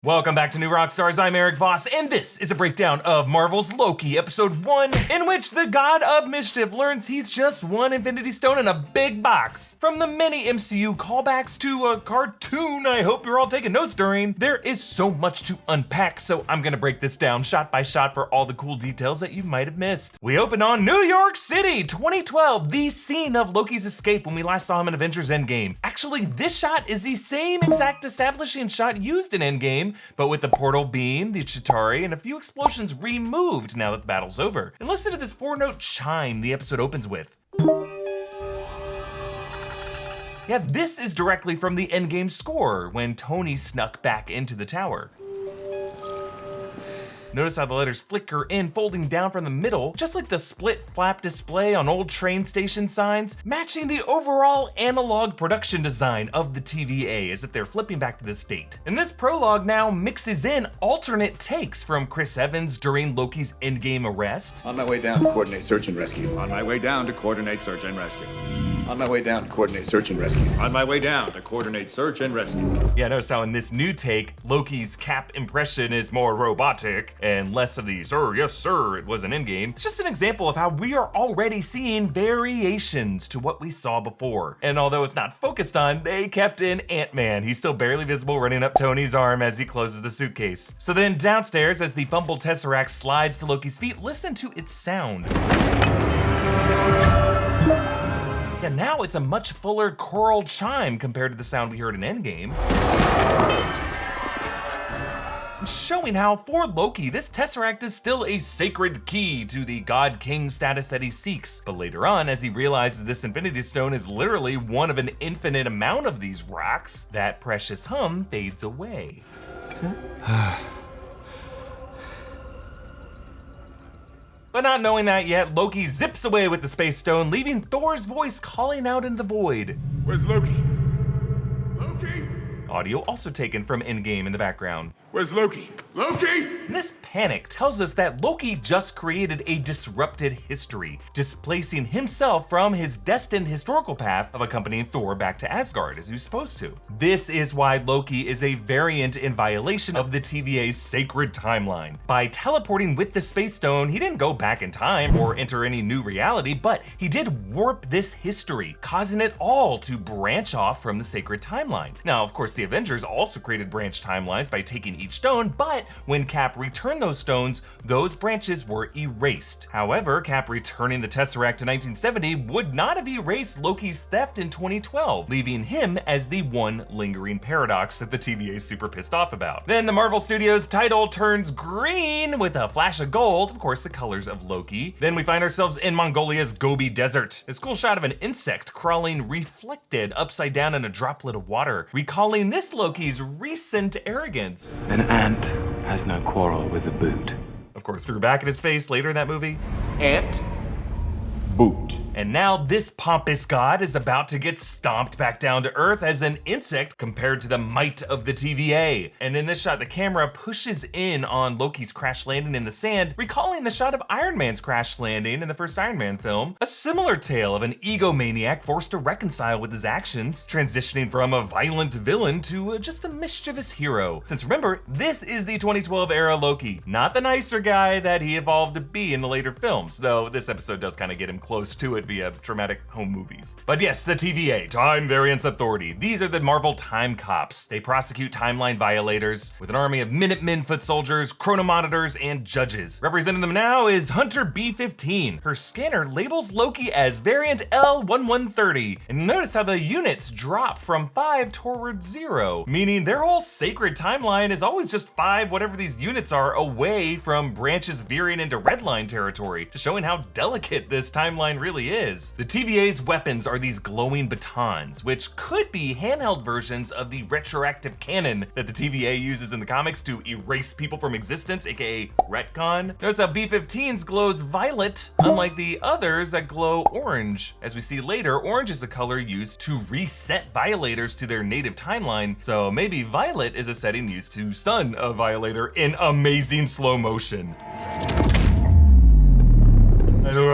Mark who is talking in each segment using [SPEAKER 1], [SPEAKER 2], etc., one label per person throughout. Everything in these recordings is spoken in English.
[SPEAKER 1] Welcome back to New Rockstars, I'm Erik Voss, and this is a breakdown of Marvel's Loki, episode 1, in which the God of Mischief learns he's just one Infinity Stone in a big box. From the many MCU callbacks to a cartoon I hope you're all taking notes during, there is so much to unpack, so I'm gonna break this down shot by shot for all the cool details that you might have missed. We open on New York City, 2012, the scene of Loki's escape when we last saw him in Avengers Endgame. Actually, this shot is the same exact establishing shot used in Endgame, but with the portal beam, the Chitauri, and a few explosions removed now that the battle's over. And listen to this 4-note chime the episode opens with. Yeah, this is directly from the Endgame score, when Tony snuck back into the tower. Notice how the letters flicker in, folding down from the middle, just like the split flap display on old train station signs, matching the overall analog production design of the TVA as if they're flipping back to this date. And this prologue now mixes in alternate takes from Chris Evans during Loki's Endgame arrest.
[SPEAKER 2] On my way down to coordinate search and rescue.
[SPEAKER 3] On my way down to coordinate search and rescue.
[SPEAKER 2] On my way down to coordinate search and rescue.
[SPEAKER 3] On my way down to coordinate search and rescue.
[SPEAKER 1] Yeah, notice how in this new take, Loki's Cap impression is more robotic and less of the "sir, yes sir, it was an Endgame." It's just an example of how we are already seeing variations to what we saw before. And although it's not focused on, they kept in Ant-Man. He's still barely visible running up Tony's arm as he closes the suitcase. So then downstairs, as the fumbled Tesseract slides to Loki's feet, listen to its sound. Yeah, now it's a much fuller choral chime compared to the sound we heard in Endgame. Showing how, for Loki, this Tesseract is still a sacred key to the God-King status that he seeks. But later on, as he realizes this Infinity Stone is literally one of an infinite amount of these rocks, that precious hum fades away. But not knowing that yet, Loki zips away with the Space Stone, leaving Thor's voice calling out in the void.
[SPEAKER 3] Where's Loki? Loki?
[SPEAKER 1] Audio also taken from Endgame in the background.
[SPEAKER 3] Where's Loki? Loki?
[SPEAKER 1] And this panic tells us that Loki just created a disrupted history, displacing himself from his destined historical path of accompanying Thor back to Asgard as he was supposed to. This is why Loki is a variant in violation of the TVA's sacred timeline. By teleporting with the Space Stone, he didn't go back in time or enter any new reality, but he did warp this history, causing it all to branch off from the sacred timeline. Now, of course, the Avengers also created branch timelines by taking each stone, but when Cap returned those stones, those branches were erased. However, Cap returning the Tesseract in 1970 would not have erased Loki's theft in 2012, leaving him as the one lingering paradox that the TVA is super pissed off about. Then the Marvel Studios title turns green with a flash of gold, of course the colors of Loki. Then we find ourselves in Mongolia's Gobi Desert. This cool shot of an insect crawling reflected upside down in a droplet of water, recalling this Loki's recent arrogance.
[SPEAKER 4] An ant has no quarrel with a boot.
[SPEAKER 1] Of course, threw back at his face later in that movie.
[SPEAKER 2] Ant. Boot.
[SPEAKER 1] And now this pompous god is about to get stomped back down to earth as an insect compared to the might of the TVA. And in this shot, the camera pushes in on Loki's crash landing in the sand, recalling the shot of Iron Man's crash landing in the first Iron Man film. A similar tale of an egomaniac forced to reconcile with his actions, transitioning from a violent villain to just a mischievous hero. Since remember, this is the 2012 era Loki, not the nicer guy that he evolved to be in the later films, though this episode does kind of get him close to it via traumatic home movies. But yes, the TVA, Time Variance Authority. These are the Marvel time cops. They prosecute timeline violators with an army of Minutemen foot soldiers, chronomonitors, and judges. Representing them now is Hunter B-15. Her scanner labels Loki as variant L1130. And notice how the units drop from 5 towards 0, meaning their whole sacred timeline is always just 5 whatever these units are away from branches veering into redline territory, just showing how delicate this timeline really is. The TVA's weapons are these glowing batons, which could be handheld versions of the retroactive canon that the TVA uses in the comics to erase people from existence, aka retcon. Notice how B-15's glows violet, unlike the others that glow orange. As we see later, orange is a color used to reset violators to their native timeline, so maybe violet is a setting used to stun a violator in amazing slow motion.
[SPEAKER 5] You're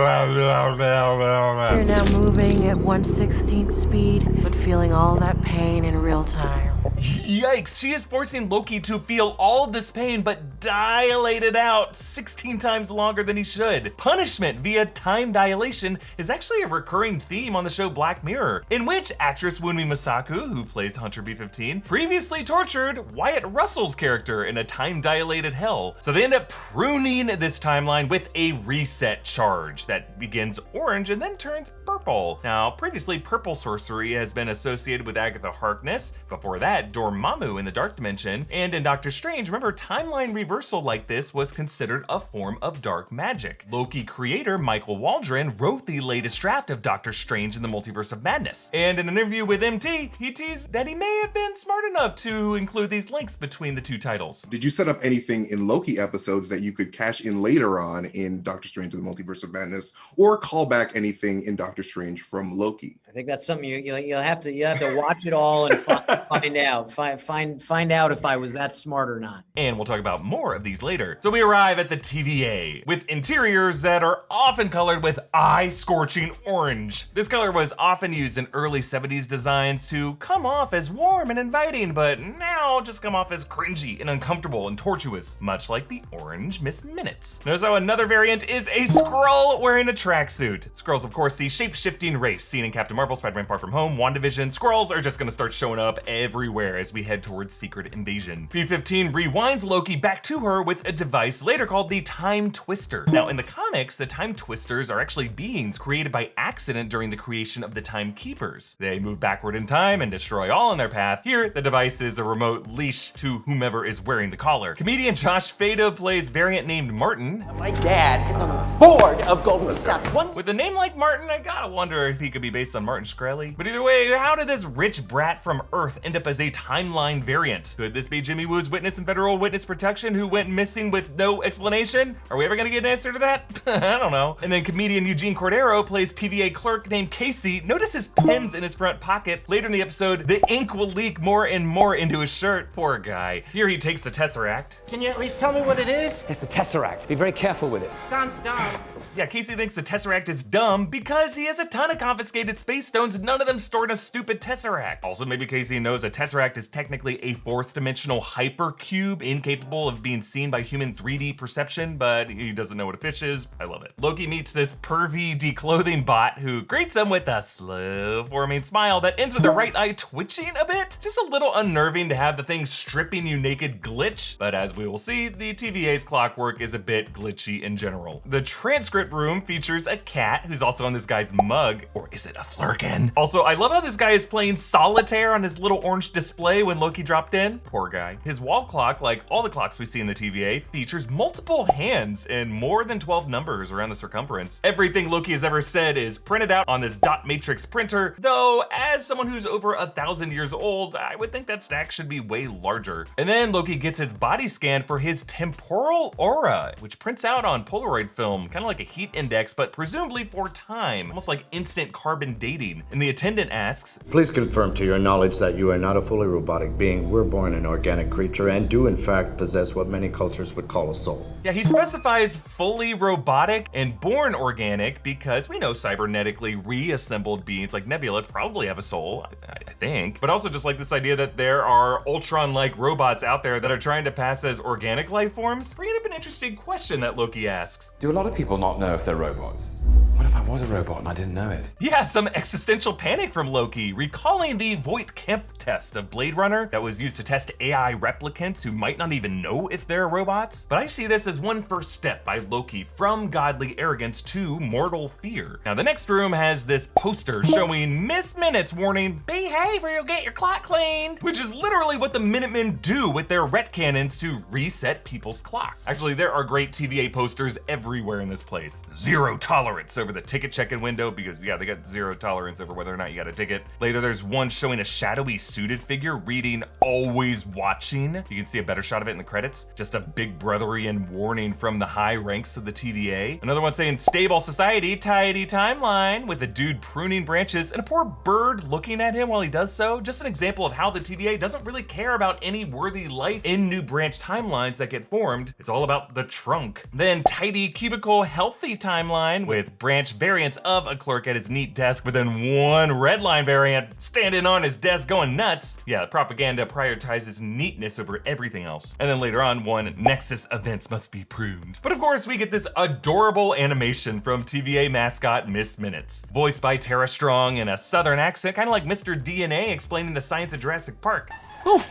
[SPEAKER 5] now moving at 1/16 speed, but feeling all that pain in real time.
[SPEAKER 1] Yikes, she is forcing Loki to feel all of this pain, but dilate it out 16 times longer than he should. Punishment via time dilation is actually a recurring theme on the show Black Mirror, in which actress Wunmi Masaku, who plays Hunter B-15, previously tortured Wyatt Russell's character in a time-dilated hell. So they end up pruning this timeline with a reset charge that begins orange and then turns purple. Now, previously, purple sorcery has been associated with Agatha Harkness. Before that, Dormammu in the Dark Dimension. And in Doctor Strange, remember, timeline reversal like this was considered a form of dark magic. Loki creator Michael Waldron wrote the latest draft of Doctor Strange in the Multiverse of Madness. And in an interview with MT, he teased that he may have been smart enough to include these links between the two titles.
[SPEAKER 5] Did you set up anything in Loki episodes that you could cash in later on in Doctor Strange in the Multiverse of Madness, or call back anything in Doctor Strange from Loki?
[SPEAKER 6] I think that's something you'll have to watch it all and find out. Find out if I was that smart or not.
[SPEAKER 1] And we'll talk about more of these later. So we arrive at the TVA with interiors that are often colored with eye-scorching orange. This color was often used in early 70s designs to come off as warm and inviting, but now just come off as cringy and uncomfortable and tortuous, much like the orange Miss Minutes. Notice how another variant is a Skrull wearing a tracksuit. Skrulls, of course, the shape-shifting race seen in Captain Marvel, Spider-Man Far From Home, WandaVision. Skrulls are just gonna start showing up everywhere as we head towards Secret Invasion. P-15 rewinds Loki back to her with a device later called the Time Twister. Now, in the comics, the Time Twisters are actually beings created by accident during the creation of the Time Keepers. They move backward in time and destroy all in their path. Here, the device is a remote leash to whomever is wearing the collar. Comedian Josh Fado plays variant named Martin.
[SPEAKER 7] My dad is on the board of Goldman Sachs.
[SPEAKER 1] With a name like Martin, I gotta wonder if he could be based on Martin Shkreli. But either way, how did this rich brat from Earth end up as a timeline variant? Could this be Jimmy Woo's witness in federal witness protection who went missing with no explanation? Are we ever gonna get an answer to that? I don't know. And then comedian Eugene Cordero plays TVA clerk named Casey. Notice his pen's in his front pocket. Later in the episode, the ink will leak more and more into his shirt. Poor guy. Here he takes the Tesseract.
[SPEAKER 7] Can you at least tell me what it is?
[SPEAKER 4] It's the Tesseract. Be very careful with it.
[SPEAKER 7] Sounds dumb.
[SPEAKER 1] Yeah, Casey thinks the Tesseract is dumb because he has a ton of confiscated space stones, none of them stored in a stupid Tesseract. Also, maybe Casey knows a Tesseract is technically a fourth dimensional hypercube incapable of being seen by human 3D perception, but he doesn't know what a fish is. I love it. Loki meets this pervy declothing bot who greets him with a slow forming smile that ends with the right eye twitching a bit. Just a little unnerving to have the thing stripping you naked glitch, but as we will see, the TVA's clockwork is a bit glitchy in general. The transcript room features a cat who's also on this guy's mug, or is it a flurkin? Also, I love how this guy is playing solitaire on his little orange display when Loki dropped in. Poor guy. His wall clock, like all the clocks we see in the TVA, features multiple hands and more than 12 numbers around the circumference. Everything Loki has ever said is printed out on this dot matrix printer, though as someone who's over 1,000 years old, I would think that stack should be way larger. And then Loki gets his body scanned for his temporal aura, which prints out on Polaroid film, kind of like a heat index, but presumably for time, almost like instant carbon dating. And the attendant asks,
[SPEAKER 8] "Please confirm to your knowledge that you are not a fully robotic being. We're born an organic creature and do in fact possess what many cultures would call a soul."
[SPEAKER 1] Yeah, he specifies fully robotic and born organic because we know cybernetically reassembled beings like Nebula probably have a soul, I think. But also just like this idea that there are Ultron-like robots out there that are trying to pass as organic life forms, bringing up an interesting question that Loki asks.
[SPEAKER 4] Do a lot of people not know if they're robots? What if I was a robot and I didn't know it?
[SPEAKER 1] Yeah, some existential panic from Loki, recalling the Voight-Kemp test of Blade Runner that was used to test AI replicants who might not even know if they're robots. But I see this as one first step by Loki from godly arrogance to mortal fear. Now, the next room has this poster showing Miss Minutes warning, "Behave or you'll get your clock cleaned," which is literally what the Minutemen do with their ret cannons to reset people's clocks. Actually, there are great TVA posters everywhere in this place. Zero tolerance over the ticket check-in window because, yeah, they got zero tolerance over whether or not you got a ticket. Later, there's one showing a shadowy suited figure reading "Always Watching." You can see a better shot of it in the credits. Just a big brotherian warning from the high ranks of the TVA. Another one saying "Stable society, tidy timeline," with a dude pruning branches and a poor bird looking at him while he does so. Just an example of how the TVA doesn't really care about any worthy life in new branch timelines that get formed. It's all about the trunk. Then tidy cubicle healthy timeline with branch ranch variants of a clerk at his neat desk, but then one redline variant standing on his desk going nuts. Yeah, propaganda prioritizes neatness over everything else. And then later on, one Nexus events must be pruned. But of course, we get this adorable animation from TVA mascot Miss Minutes, voiced by Tara Strong in a southern accent, kind of like Mr. DNA explaining the science of Jurassic Park.
[SPEAKER 9] Oh,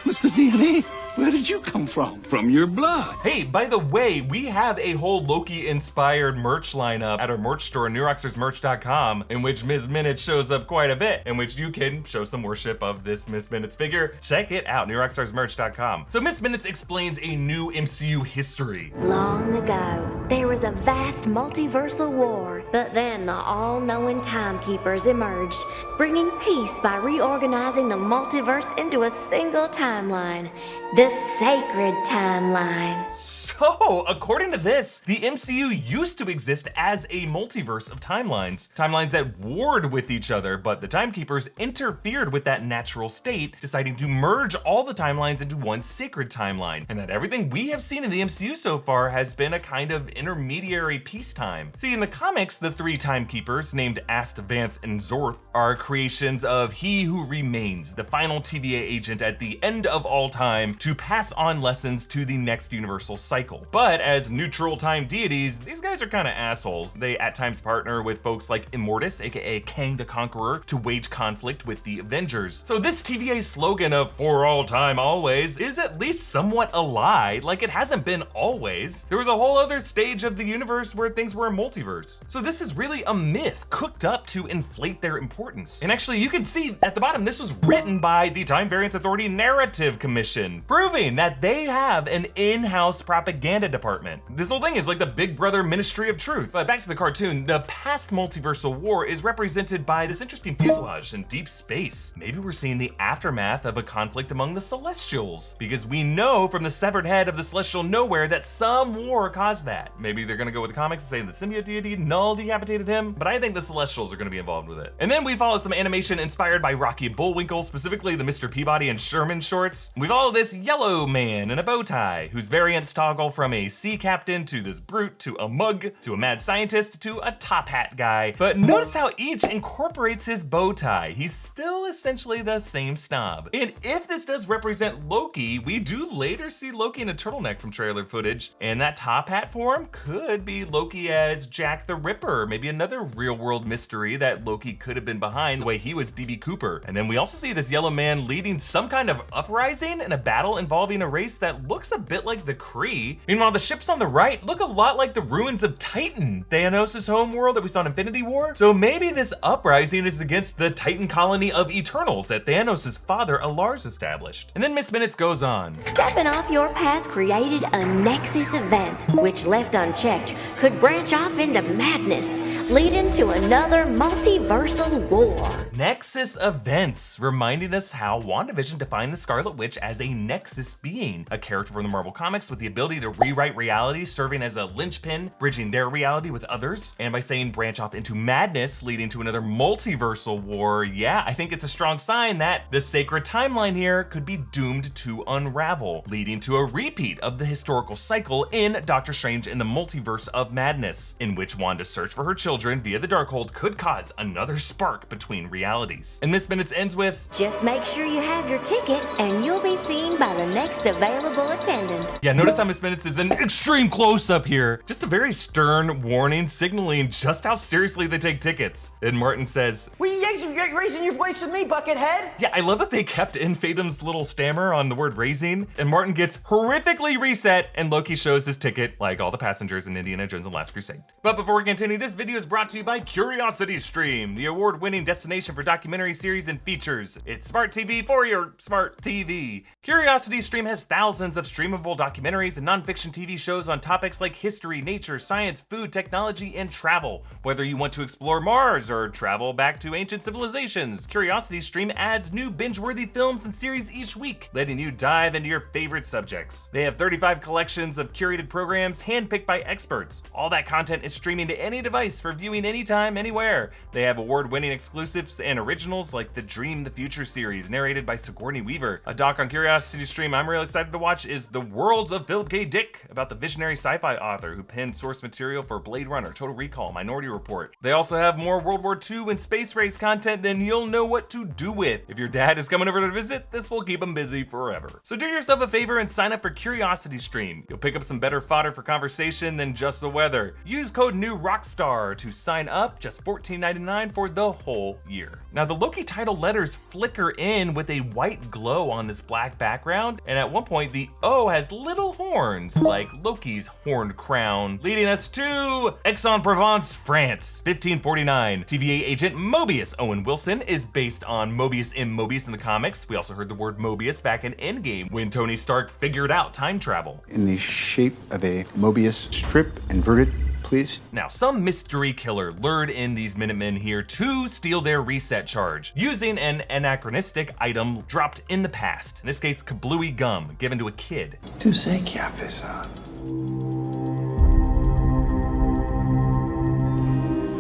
[SPEAKER 9] Mr. DNA, where did you come from? From your blood.
[SPEAKER 1] Hey, by the way, we have a whole Loki-inspired merch lineup at our merch store, NewRockstarsMerch.com, in which Ms. Minutes shows up quite a bit, in which you can show some worship of this Ms. Minutes figure. Check it out, NewRockstarsMerch.com. So Ms. Minutes explains a new MCU history.
[SPEAKER 10] Long ago, there was a vast multiversal war, but then the all-knowing timekeepers emerged, bringing peace by reorganizing the multiverse into a single timeline. The sacred timeline.
[SPEAKER 1] So, according to this, the MCU used to exist as a multiverse of timelines. Timelines that warred with each other, but the Timekeepers interfered with that natural state, deciding to merge all the timelines into one sacred timeline. And that everything we have seen in the MCU so far has been a kind of intermediary peacetime. See, in the comics, the three Timekeepers, named Ast, Vanth, and Zorth, are creations of He Who Remains, the final TVA agent at the end of all time, to pass on lessons to the next universal cycle. But as neutral time deities, these guys are kind of assholes. They at times partner with folks like Immortus, aka Kang the Conqueror, to wage conflict with the Avengers. So this TVA slogan of for all time always is at least somewhat a lie, like it hasn't been always. There was a whole other stage of the universe where things were a multiverse. So this is really a myth cooked up to inflate their importance. And actually you can see at the bottom, this was written by the Time Variance Authority Narrative Commission, proving that they have an in-house propaganda department. This whole thing is like the Big Brother Ministry of Truth. But back to the cartoon, the past multiversal war is represented by this interesting fuselage in deep space. Maybe we're seeing the aftermath of a conflict among the Celestials, because we know from the severed head of the Celestial Nowhere that some war caused that. Maybe they're gonna go with the comics and say the symbiote deity Null decapitated him, but I think the Celestials are gonna be involved with it. And then we follow some animation inspired by Rocky Bullwinkle, specifically the Mr. Peabody and Sherman shorts. We follow this yellow man in a bow tie, whose variants toggle from a sea captain to this brute to a mug to a mad scientist to a top hat guy. But notice how each incorporates his bow tie. He's still essentially the same snob. And if this does represent Loki, we do later see Loki in a turtleneck from trailer footage. And that top hat form could be Loki as Jack the Ripper, maybe another real world mystery that Loki could have been behind the way he was DB Cooper. And then we also see this yellow man leading some kind of uprising in a battle involving a race that looks a bit like the Kree. Meanwhile, the ships on the right look a lot like the ruins of Titan, Thanos' homeworld that we saw in Infinity War. So maybe this uprising is against the Titan colony of Eternals that Thanos' father Alars established. And then Miss Minutes goes on.
[SPEAKER 10] Stepping off your path created a Nexus event, which left unchecked could branch off into madness, leading to another multiversal war.
[SPEAKER 1] Nexus events, reminding us how WandaVision defined the Scarlet Witch as a Nexus being, a character from the Marvel Comics with the ability to rewrite reality, serving as a linchpin, bridging their reality with others. And by saying branch off into madness, leading to another multiversal war, yeah, I think it's a strong sign that the sacred timeline here could be doomed to unravel, leading to a repeat of the historical cycle in Doctor Strange in the Multiverse of Madness, in which Wanda's search for her children via the Darkhold could cause another spark between realities. And Miss Minutes ends with,
[SPEAKER 10] just make sure you have your ticket and you'll be seen by the next available attendant.
[SPEAKER 1] Yeah, notice how Miss Minutes is an extreme close-up here. Just a very stern warning signaling just how seriously they take tickets. And Martin says,
[SPEAKER 7] What are you raising your voice with me, Buckethead?
[SPEAKER 1] yeah, I love that they kept in Fatum's little stammer on the word raising, and Martin gets horrifically reset, and Loki shows his ticket like all the passengers in Indiana Jones and the Last Crusade. But before we continue, this video is brought to you by Curiosity Stream, the award-winning destination for documentary series and features. It's smart TV for your smart TV. Curiosity Stream has thousands of streamable documentaries and non-fiction TV shows on topics like history, nature, science, food, technology, and travel. Whether you want to explore Mars or travel back to ancient civilizations, Curiosity Stream adds new binge-worthy films and series each week, letting you dive into your favorite subjects. They have 35 collections of curated programs handpicked by experts. All that content is streaming to any device for viewing anytime, anywhere. They have award-winning exclusives and originals like the Dream the Future series, narrated by Sigourney Weaver. A doc on Curiosity Stream I'm real excited to watch is The Worlds of Philip K. Dick, about the visionary sci-fi author who penned source material for Blade Runner, Total Recall, Minority Report. They also have more World War II and space race content than you'll know what to do with. If your dad is coming over to visit, this will keep him busy forever. So do yourself a favor and sign up for Curiosity Stream. You'll pick up some better fodder for conversation than just the weather. Use code new Rockstar to sign up, just $14.99 for the whole year. Now the Loki title letters flicker in with a white glow on this black background, and at one point the O has little horns like Loki's horned crown, leading us to Aix-en-Provence, France, 1549. TVA agent Mobius Owen Wilson is based on Mobius M. Mobius in the comics. We also heard the word Mobius back in Endgame when Tony Stark figured out time travel.
[SPEAKER 11] In the shape of a Mobius strip, inverted, please.
[SPEAKER 1] Now, some mystery killer lured in these Minutemen here to steal their reset charge, using an anachronistic item dropped in the past. In this case, kablooey gum, given to a kid.
[SPEAKER 9] Tu sais qui a fait ça?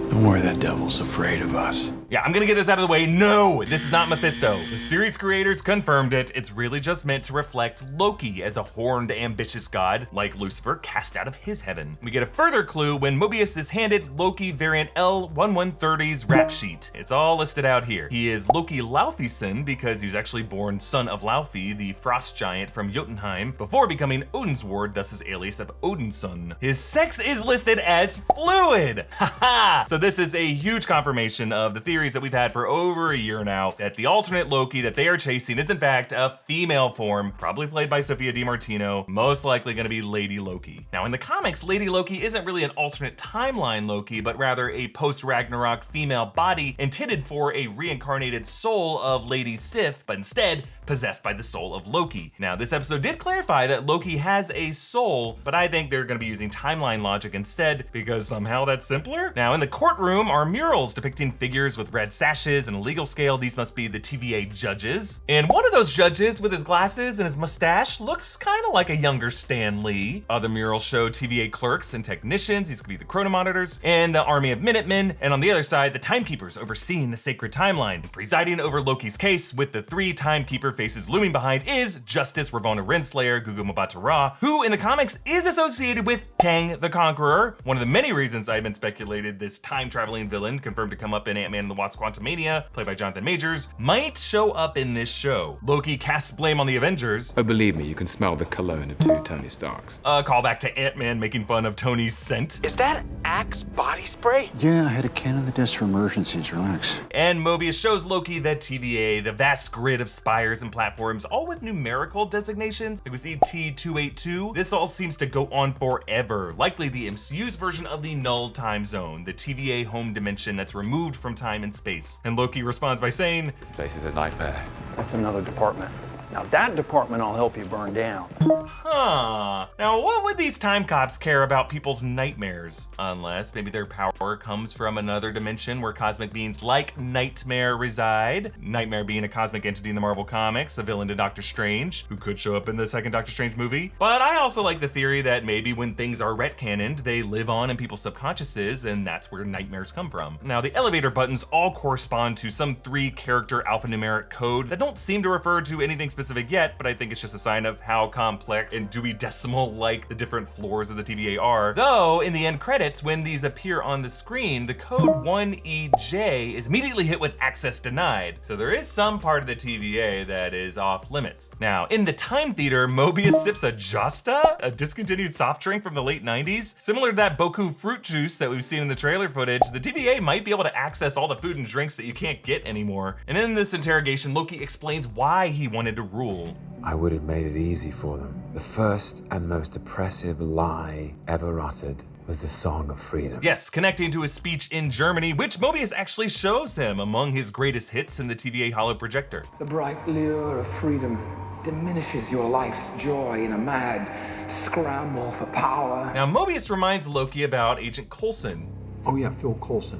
[SPEAKER 9] Don't worry, that devil's afraid of us.
[SPEAKER 1] Yeah, I'm gonna get this out of the way. No, this is not Mephisto. The series creators confirmed it. It's really just meant to reflect Loki as a horned, ambitious god, like Lucifer, cast out of his heaven. We get a further clue when Mobius is handed Loki variant L1130's rap sheet. It's all listed out here. He is Loki Laufeyson because he was actually born son of Laufey, the frost giant from Jotunheim, before becoming Odin's ward, thus his alias of Odinson. His sex is listed as fluid. Haha! So this is a huge confirmation of the theories that we've had for over a year now, that the alternate Loki that they are chasing is in fact a female form, probably played by Sophia DiMartino, most likely going to be Lady Loki. Now in the comics, Lady Loki isn't really an alternate timeline Loki, but rather a post-Ragnarok female body intended for a reincarnated soul of Lady Sif, but instead possessed by the soul of Loki. Now this episode did clarify that Loki has a soul, but I think they're going to be using timeline logic instead because somehow that's simpler. Now in the courtroom are murals depicting figures with red sashes and a legal scale. These must be the TVA judges. And one of those judges with his glasses and his mustache looks kind of like a younger Stan Lee. Other murals show TVA clerks and technicians. These could be the chronomonitors and the army of Minutemen. And on the other side, the timekeepers overseeing the sacred timeline. Presiding over Loki's case with the three timekeeper faces looming behind is Justice Ravonna Renslayer Gugu Mbatha-Raw, who in the comics is associated with Kang the Conqueror. One of the many reasons I've been speculated this time-traveling villain, confirmed to come up in Ant-Man and the Wasp Quantumania, played by Jonathan Majors, might show up in this show. Loki casts blame on the Avengers.
[SPEAKER 4] Oh, believe me, you can smell the cologne of two Tony Starks.
[SPEAKER 1] A callback to Ant-Man making fun of Tony's scent.
[SPEAKER 7] Is that Axe body spray?
[SPEAKER 11] Yeah, I had a can on the desk for emergencies, relax.
[SPEAKER 1] And Mobius shows Loki that TVA, the vast grid of spires and platforms, all with numerical designations. Like we see T282. This all seems to go on forever, likely the MCU's version of the null time zone, the TVA home dimension that's removed from time and space. And Loki responds by saying,
[SPEAKER 4] This place is a nightmare.
[SPEAKER 9] That's another department. Now that department I'll help you burn down.
[SPEAKER 1] huh. Now what would these time cops care about people's nightmares? Unless maybe their power comes from another dimension where cosmic beings like Nightmare reside. Nightmare being a cosmic entity in the Marvel Comics, a villain to Doctor Strange, who could show up in the second Doctor Strange movie. But I also like the theory that maybe when things are retconned, they live on in people's subconsciouses, and that's where nightmares come from. Now the elevator buttons all correspond to some 3-character alphanumeric code that don't seem to refer to anything specific yet, but I think it's just a sign of how complex and Dewey Decimal like the different floors of the TVA are. Though in the end credits, when these appear on the screen, the code 1EJ is immediately hit with access denied. So there is some part of the TVA that is off limits. Now in the Time Theater, Mobius sips a Josta, a discontinued soft drink from the late 90s. Similar to that Boku fruit juice that we've seen in the trailer footage, the TVA might be able to access all the food and drinks that you can't get anymore. And in this interrogation, Loki explains why he wanted to rule.
[SPEAKER 12] I would have made it easy for them. The first and most oppressive lie ever uttered was the Song of Freedom.
[SPEAKER 1] Yes, connecting to his speech in Germany, which Mobius actually shows him among his greatest hits in the TVA Holo projector.
[SPEAKER 13] The bright lure of freedom diminishes your life's joy in a mad scramble for power.
[SPEAKER 1] Now Mobius reminds Loki about Agent Coulson.
[SPEAKER 11] Oh yeah, Phil Coulson.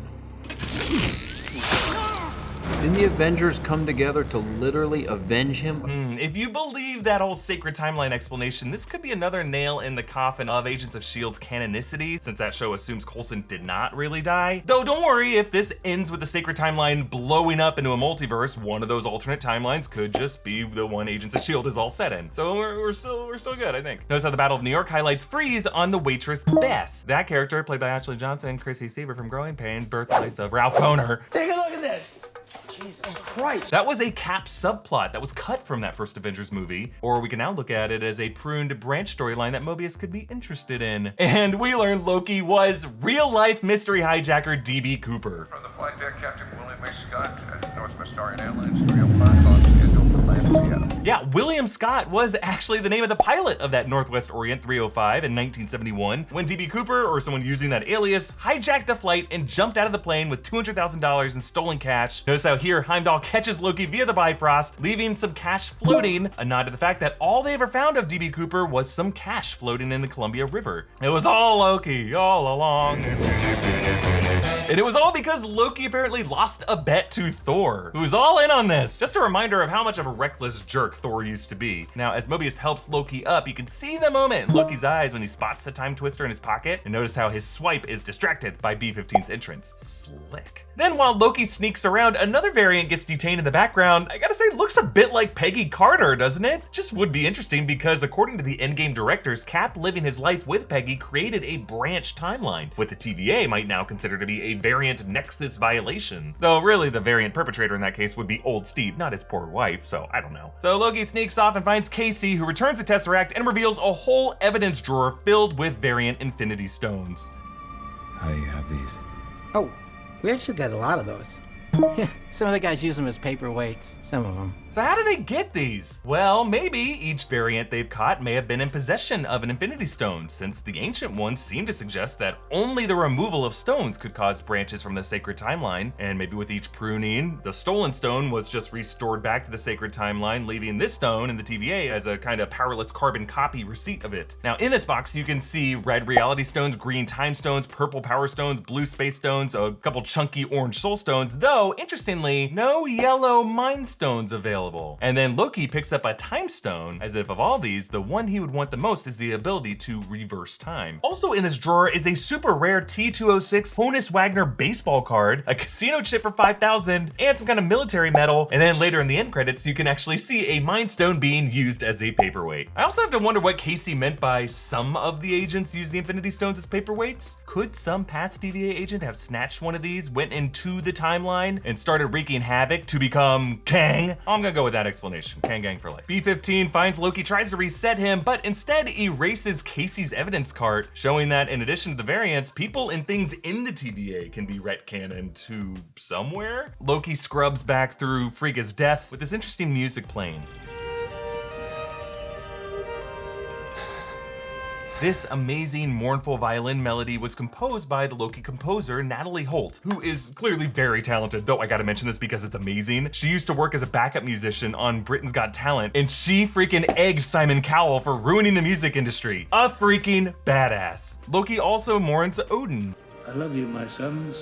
[SPEAKER 14] Didn't the Avengers come together to literally avenge him?
[SPEAKER 1] If you believe that whole sacred timeline explanation, this could be another nail in the coffin of Agents of S.H.I.E.L.'s canonicity, since that show assumes Coulson did not really die. Though don't worry, if this ends with the sacred timeline blowing up into a multiverse, one of those alternate timelines could just be the one Agents of S.H.I.E.L.D. is all set in. So we're still good, I think. Notice how the Battle of New York highlights Freeze on the waitress Beth. That character, played by Ashley Johnson, Chrissy Seaver from Growing Pain, birthplace of Ralph Koner.
[SPEAKER 6] Take a look at this. Jesus Christ.
[SPEAKER 1] That was a Cap subplot that was cut from that first Avengers movie, or we can now look at it as a pruned branch storyline that Mobius could be interested in. And we learned Loki was real-life mystery hijacker DB Cooper.
[SPEAKER 15] From the flight deck, Captain William A. Scott at Northwest Star Airlines 305 on schedule for landing Seattle.
[SPEAKER 1] Yeah, William Scott was actually the name of the pilot of that Northwest Orient 305 in 1971, when DB Cooper, or someone using that alias, hijacked a flight and jumped out of the plane with $200,000 in stolen cash. Notice how here Heimdall catches Loki via the Bifrost, leaving some cash floating, a nod to the fact that all they ever found of DB Cooper was some cash floating in the Columbia River. It was all Loki, all along. And it was all because Loki apparently lost a bet to Thor, who's all in on this. Just a reminder of how much of a reckless jerk Thor used to be. Now, as Mobius helps Loki up, you can see the moment in Loki's eyes when he spots the time twister in his pocket, and notice how his swipe is distracted by B-15's entrance. Slick. Then while Loki sneaks around, another variant gets detained in the background. I gotta say, looks a bit like Peggy Carter, doesn't it? Just would be interesting because according to the Endgame directors, Cap living his life with Peggy created a branch timeline, what the TVA might now consider to be a variant nexus violation. Though really the variant perpetrator in that case would be old Steve, not his poor wife, so I don't know. So Loki sneaks off and finds Casey, who returns the Tesseract and reveals a whole evidence drawer filled with variant Infinity Stones.
[SPEAKER 12] How do you have these?
[SPEAKER 16] Oh, we actually got a lot of those. Yeah, some of the guys use them as paperweights, some of them.
[SPEAKER 1] So how do they get these? Well, maybe each variant they've caught may have been in possession of an Infinity Stone, since the ancient ones seem to suggest that only the removal of stones could cause branches from the sacred timeline, and maybe with each pruning, the stolen stone was just restored back to the sacred timeline, leaving this stone in the TVA as a kind of powerless carbon copy receipt of it. Now in this box, you can see red reality stones, green time stones, purple power stones, blue space stones, a couple chunky orange soul stones, though interestingly, no yellow mind stones available. And then Loki picks up a time stone, as if of all these, the one he would want the most is the ability to reverse time. Also in this drawer is a super rare T206 Honus Wagner baseball card, a casino chip for 5,000, and some kind of military medal. And then later in the end credits, you can actually see a mind stone being used as a paperweight. I also have to wonder what Casey meant by some of the agents use the Infinity Stones as paperweights. Could some past TVA agent have snatched one of these, went into the timeline, and started wreaking havoc to become Kang? I'm gonna go with that explanation. Kang gang for life. B-15 finds Loki, tries to reset him, but instead erases Casey's evidence cart, showing that in addition to the variants, people and things in the TVA can be retconned to somewhere. Loki scrubs back through Frigga's death with this interesting music playing. This amazing, mournful violin melody was composed by the Loki composer, Natalie Holt, who is clearly very talented, though I gotta mention this because it's amazing. She used to work as a backup musician on Britain's Got Talent, and she freaking egged Simon Cowell for ruining the music industry. A freaking badass. Loki also mourns Odin.
[SPEAKER 17] I love you, my sons.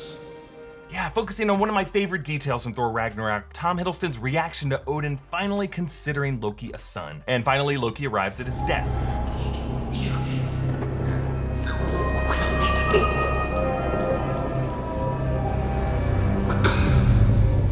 [SPEAKER 1] Yeah, focusing on one of my favorite details from Thor Ragnarok, Tom Hiddleston's reaction to Odin finally considering Loki a son. And finally, Loki arrives at his death.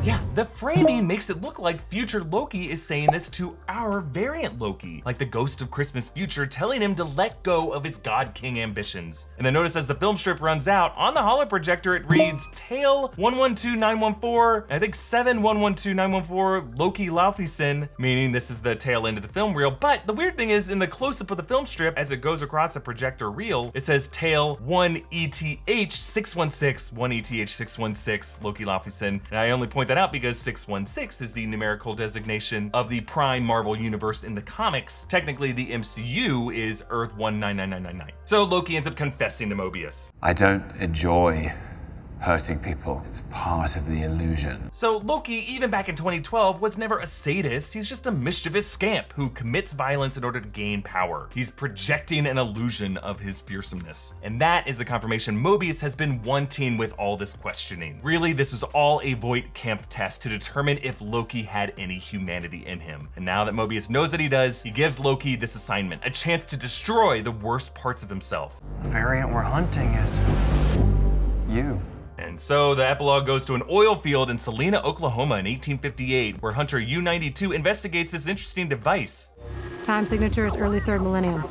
[SPEAKER 1] Yeah, the framing makes it look like future Loki is saying this to our variant Loki, like the ghost of Christmas future telling him to let go of his God King ambitions. And then notice as the film strip runs out, on the holoprojector it reads Tail 112914, I think 71129114 Loki Laufeyson, meaning this is the tail end of the film reel. But the weird thing is in the close-up of the film strip, as it goes across the projector reel, it says Tail 1ETH616, 1ETH616 Loki Laufeyson. And I only point that out because 616 is the numerical designation of the prime Marvel universe in the comics. Technically, the MCU is Earth 199999. So Loki ends up confessing to Mobius.
[SPEAKER 12] I don't enjoy Hurting people is part of the illusion.
[SPEAKER 1] So Loki, even back in 2012, was never a sadist. He's just a mischievous scamp who commits violence in order to gain power. He's projecting an illusion of his fearsomeness. And that is the confirmation Mobius has been wanting with all this questioning. Really, this was all a Voight Camp test to determine if Loki had any humanity in him. And now that Mobius knows that he does, he gives Loki this assignment, a chance to destroy the worst parts of himself.
[SPEAKER 17] The variant we're hunting is you.
[SPEAKER 1] And so the epilogue goes to an oil field in Salina, Oklahoma in 1858, where Hunter U-92 investigates this interesting device.
[SPEAKER 18] Time signature is early 3rd millennium.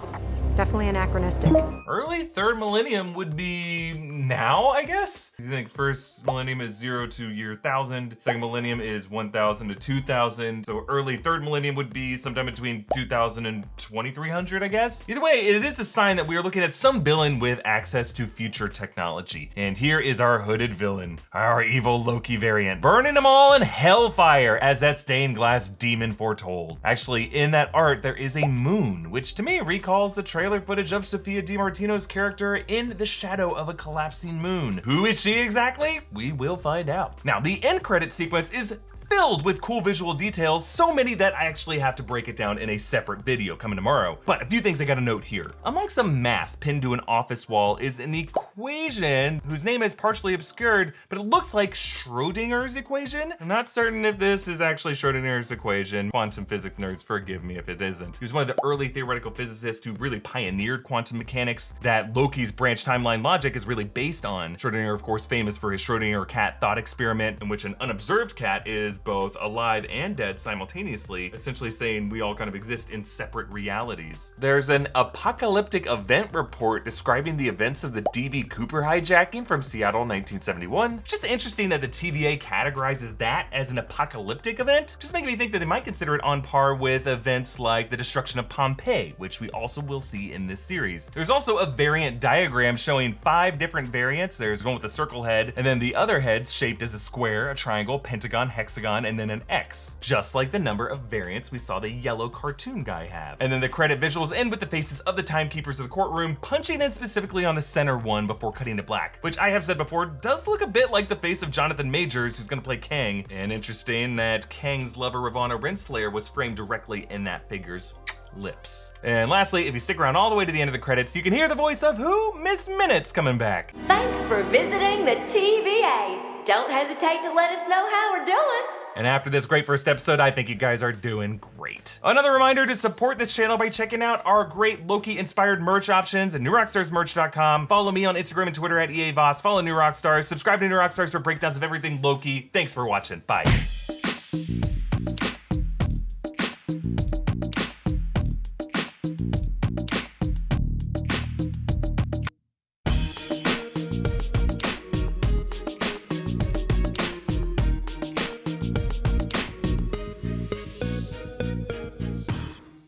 [SPEAKER 18] Definitely anachronistic.
[SPEAKER 1] Early 3rd millennium would be now, I guess? You think first millennium is 0 to year 1000, second millennium is 1000 to 2000, so early 3rd millennium would be sometime between 2000 and 2300, I guess? Either way, it is a sign that we are looking at some villain with access to future technology. And here is our hooded villain, our evil Loki variant, burning them all in hellfire, as that stained glass demon foretold. Actually, in that art, there is a moon, which to me recalls the trailer footage of Sophia DiMartino's character in the shadow of a collapsing moon. Who is she exactly? We will find out. Now, the end credit sequence is filled with cool visual details, so many that I actually have to break it down in a separate video coming tomorrow. But a few things I gotta note here. Among some math pinned to an office wall is an equation whose name is partially obscured, but it looks like Schrodinger's equation. I'm not certain if this is actually Schrodinger's equation. Quantum physics nerds, forgive me if it isn't. He was one of the early theoretical physicists who really pioneered quantum mechanics that Loki's branch timeline logic is really based on. Schrodinger, of course, famous for his Schrodinger cat thought experiment, in which an unobserved cat is both alive and dead simultaneously, essentially saying we all kind of exist in separate realities. There's an apocalyptic event report describing the events of the D.B. Cooper hijacking from Seattle 1971. Just interesting that the TVA categorizes that as an apocalyptic event. Just making me think that they might consider it on par with events like the destruction of Pompeii, which we also will see in this series. There's also a variant diagram showing 5 different variants. There's one with a circle head, and then the other heads shaped as a square, a triangle, pentagon, hexagon, and then an X, just like the number of variants we saw the yellow cartoon guy have. And then the credit visuals end with the faces of the timekeepers of the courtroom punching in specifically on the center one before cutting to black, which I have said before does look a bit like the face of Jonathan Majors, who's gonna play Kang. And interesting that Kang's lover Ravonna Renslayer was framed directly in that figure's lips. And lastly, if you stick around all the way to the end of the credits, you can hear the voice of who? Miss Minutes coming back.
[SPEAKER 10] Thanks for visiting the TVA. Don't hesitate to let us know how we're doing.
[SPEAKER 1] And after this great first episode, I think you guys are doing great. Another reminder to support this channel by checking out our great Loki-inspired merch options at newrockstarsmerch.com. Follow me on Instagram and Twitter at EA Voss. Follow New Rockstars. Subscribe to New Rockstars for breakdowns of everything Loki. Thanks for watching. Bye.